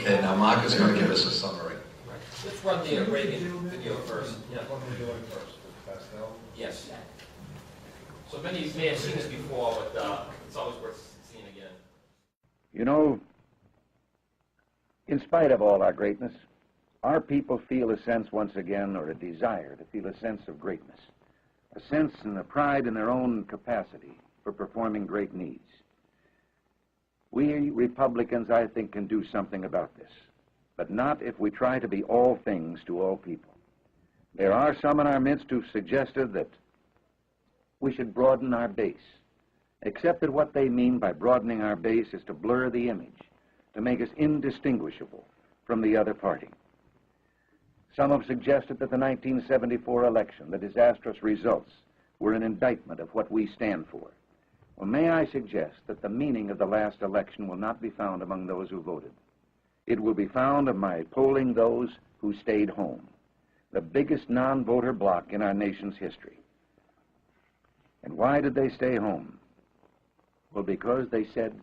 Okay, now Mark is going to give us a summary. Right. Let's run the Reagan video first. Yeah. What are we doing first? With Pascal? Yes. So many of you may have seen this before, but it's always worth seeing again. You know, in spite of all our greatness, our people feel a sense once again, or a desire to feel a sense of greatness, a sense and a pride in their own capacity for performing great needs. We Republicans, I think, can do something about this, but not if we try to be all things to all people. There are some in our midst who've suggested that we should broaden our base, except that what they mean by broadening our base is to blur the image, to make us indistinguishable from the other party. Some have suggested that the 1974 election, the disastrous results, were an indictment of what we stand for. Well, may I suggest that the meaning of the last election will not be found among those who voted. It will be found among polling those who stayed home, the biggest non-voter bloc in our nation's history. And why did they stay home? Well, because they said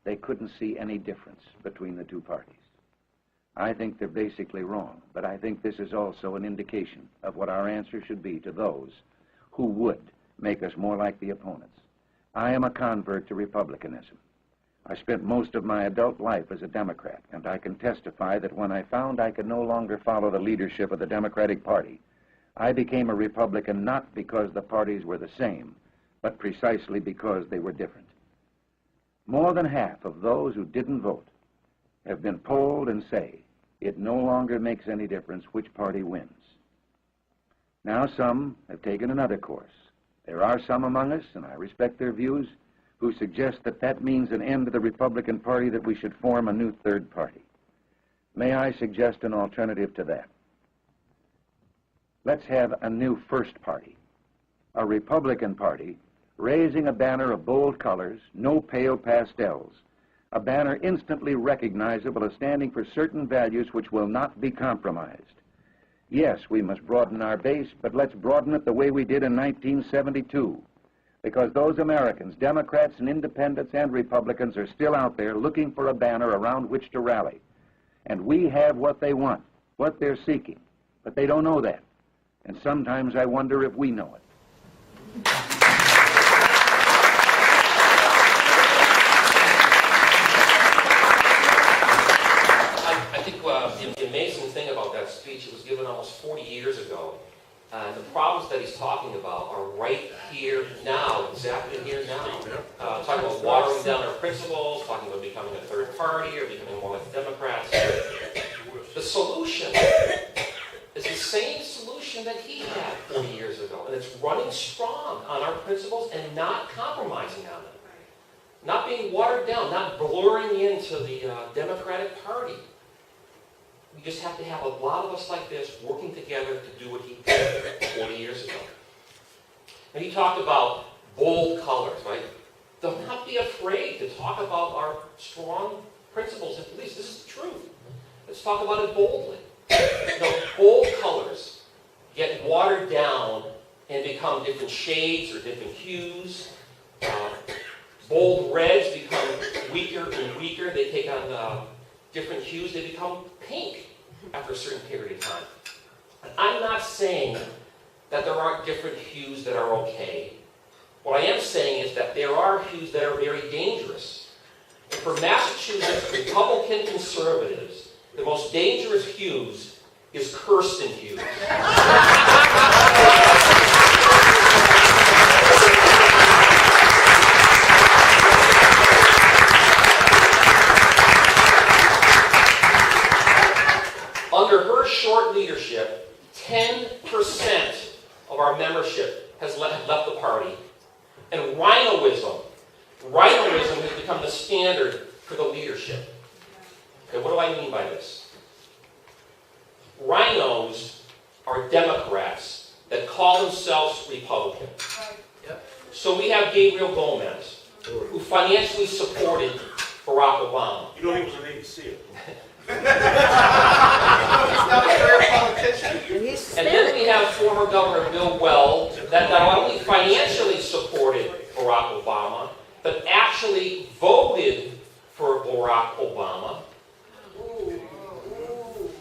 they couldn't see any difference between the two parties. I think they're basically wrong, but I think this is also an indication of what our answer should be to those who would make us more like the opponents. I am a convert to Republicanism. I spent most of my adult life as a Democrat, and I can testify that when I found I could no longer follow the leadership of the Democratic Party, I became a Republican not because the parties were the same, but precisely because they were different. More than half of those who didn't vote have been polled and say it no longer makes any difference which party wins. Now some have taken another course. There are some among us, and I respect their views, who suggest that that means an end to the Republican Party, that we should form a new third party. May I suggest an alternative to that? Let's have a new first party, a Republican Party raising a banner of bold colors, no pale pastels, a banner instantly recognizable as standing for certain values which will not be compromised. Yes, we must broaden our base, but let's broaden it the way we did in 1972, because those Americans, Democrats and Independents and Republicans, are still out there looking for a banner around which to rally. And we have what they want, what they're seeking, but they don't know that. And sometimes I wonder if we know it. The amazing thing about that speech, it was given almost 40 years ago. The problems that he's talking about are right here now, exactly here now. Talking about watering down our principles, talking about becoming a third party or becoming more like the Democrats. The solution is the same solution that he had 40 years ago, and it's running strong on our principles and not compromising on them. Not being watered down, not blurring into the Democratic Party. We just have to have a lot of us like this working together to do what he did 40 years ago. And he talked about bold colors, right? Do not be afraid to talk about our strong principles and beliefs. This is the truth. Let's talk about it boldly. Bold colors get watered down and become different shades or different hues. Bold reds become weaker and weaker. They take on different hues. They become pink after a certain period of time. And I'm not saying that there aren't different hues that are okay. What I am saying is that there are hues that are very dangerous. And for Massachusetts Republican conservatives, the most dangerous hues is Kirsten hues. Under her short leadership, 10% of our membership has left the party. And rhinoism has become the standard for the leadership. Okay, what do I mean by this? Rhinos are Democrats that call themselves Republican. So we have Gabriel Gomez, who financially supported Barack Obama. You know he was an ADC. And then we have former Governor Bill Weld that not only financially supported Barack Obama, but actually voted for Barack Obama.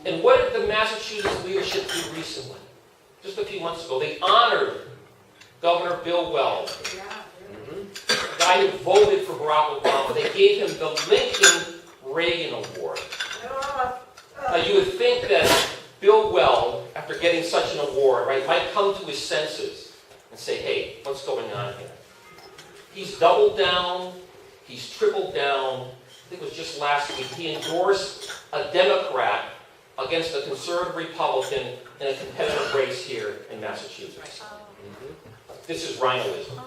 And what did the Massachusetts leadership do recently? Just a few months ago, they honored Governor Bill Weld, the guy who voted for Barack Obama. They gave him the Lincoln Reagan Award. Now, you would think that Bill Weld, after getting such an award, right, might come to his senses and say, hey, what's going on here? He's doubled down. He's tripled down. I think it was just last week. He endorsed a Democrat against a conservative Republican in a competitive race here in Massachusetts. This is rhinoism.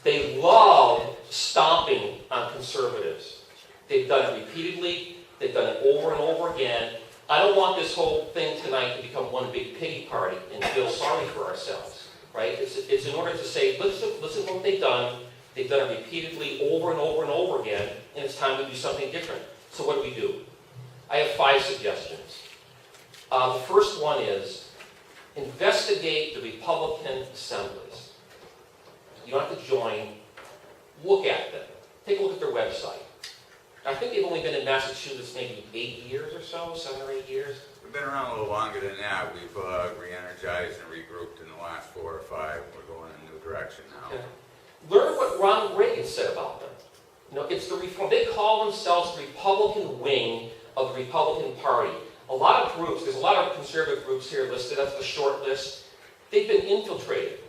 They love stomping on conservatives. They've done it repeatedly. They've done it over and over again. I don't want this whole thing tonight to become one big pity party and feel sorry for ourselves, right? It's in order to say, listen to what they've done. They've done it repeatedly over and over and over again, and it's time to do something different. So what do? I have 5 suggestions. The first one is investigate the Republican assemblies. You don't have to join. Look at them. Take a look at their website. I think they've only been in Massachusetts maybe 8 years or so, 7 or 8 years. We've been around a little longer than that. We've re-energized and regrouped in the last 4 or 5. We're going in a new direction now. Okay. Learn what Ronald Reagan said about them. You know, it's the reform. They call themselves the Republican wing of the Republican Party. A lot of groups, there's a lot of conservative groups here listed. That's the short list. They've been infiltrated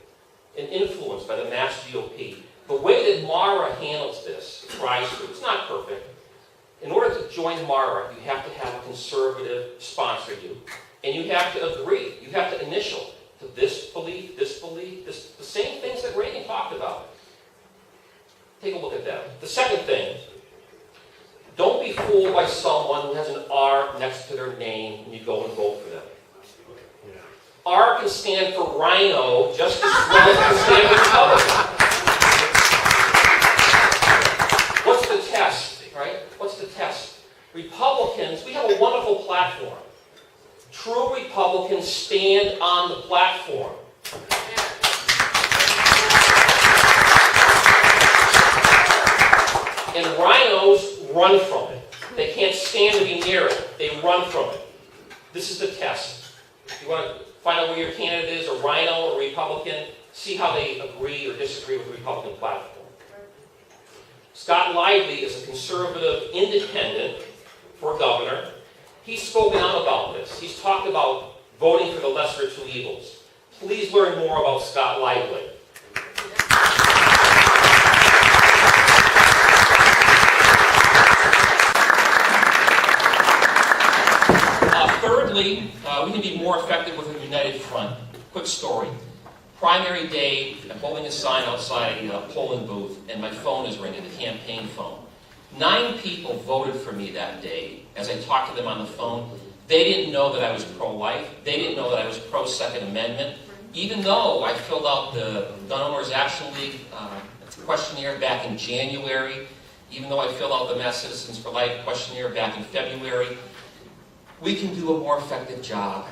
and influenced by the Mass GOP. The way that Mara handles this, tries to, it's not perfect. In order to join Mara, you have to have a conservative sponsor you, and you have to agree. You have to initial to this belief, the same things that Reagan talked about. Take a look at that. The second thing, don't be fooled by someone who has an R next to their name when you go and vote for them. R can stand for rhino just as well as it can stand for Republican. What's the test, right? What's the test? Republicans, we have a wonderful platform. True Republicans stand on the platform. And rhinos run from it. They can't stand to be near it. They run from it. This is the test. If you want to find out where your candidate is, a rhino or a Republican, see how they agree or disagree with the Republican platform. Scott Lively is a conservative independent for governor. He's spoken out about this. He's talked about voting for the lesser of 2 evils. Please learn more about Scott Lively. Thirdly, we can be more effective with a united front. Quick story. Primary day, I'm holding a sign outside a polling booth, and my phone is ringing, the campaign phone. 9 people voted for me that day. As I talked to them on the phone, they didn't know that I was pro-life. They didn't know that I was pro-Second Amendment. Even though I filled out the Gun Owners Action League questionnaire back in January, even though I filled out the Mass Citizens for Life questionnaire back in February, we can do a more effective job.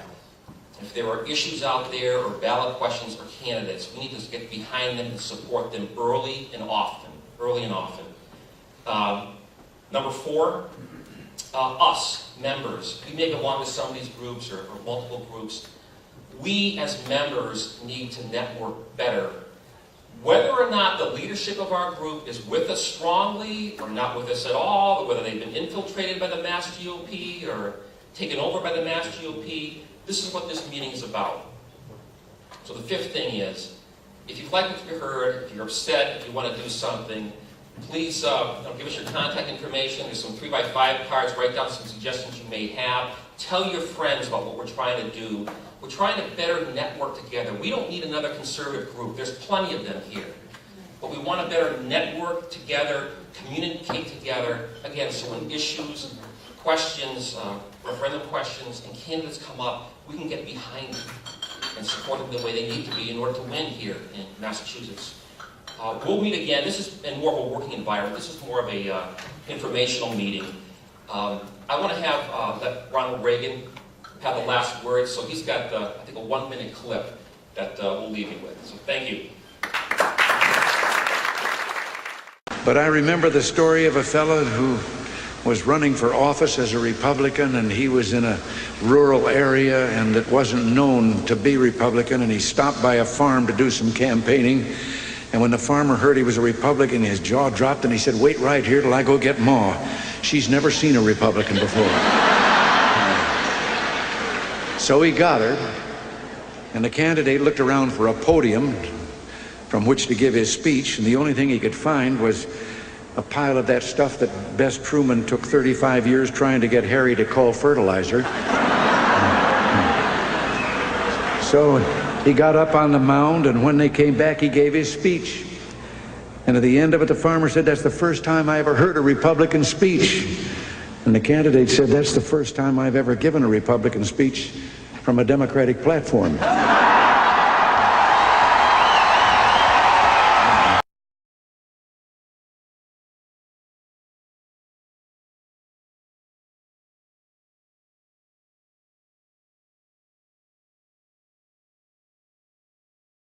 If there are issues out there or ballot questions or candidates, we need to get behind them and support them early and often. Number 4, us, members. We may belong to some of these groups or multiple groups. We as members need to network better. Whether or not the leadership of our group is with us strongly or not with us at all, or whether they've been infiltrated by the Mass GOP or taken over by the Mass GOP, this is what this meeting is about. So the 5th thing is, if you've liked what you heard, if you're upset, if you want to do something, please give us your contact information. There's some 3x5 cards. Write down some suggestions you may have. Tell your friends about what we're trying to do. We're trying to better network together. We don't need another conservative group. There's plenty of them here. But we want to better network together, communicate together. Again, so when issues, questions, referendum questions, and candidates come up, we can get behind them and support them the way they need to be in order to win here in Massachusetts. We'll meet again. This is in more of a working environment. This is more of a informational meeting. I want to have let Ronald Reagan have the last word. So he's got, I think, a 1-minute clip that we'll leave you with. So thank you. But I remember the story of a fellow who was running for office as a Republican, and he was in a rural area and it wasn't known to be Republican, and he stopped by a farm to do some campaigning. And when the farmer heard he was a Republican, his jaw dropped and he said, "Wait right here till I go get Ma. She's never seen a Republican before." So he got her, and the candidate looked around for a podium from which to give his speech, and the only thing he could find was a pile of that stuff that Bess Truman took 35 years trying to get Harry to call fertilizer. So he got up on the mound, and when they came back, he gave his speech. And at the end of it, the farmer said, "That's the first time I ever heard a Republican speech." And the candidate said, "That's the first time I've ever given a Republican speech from a Democratic platform."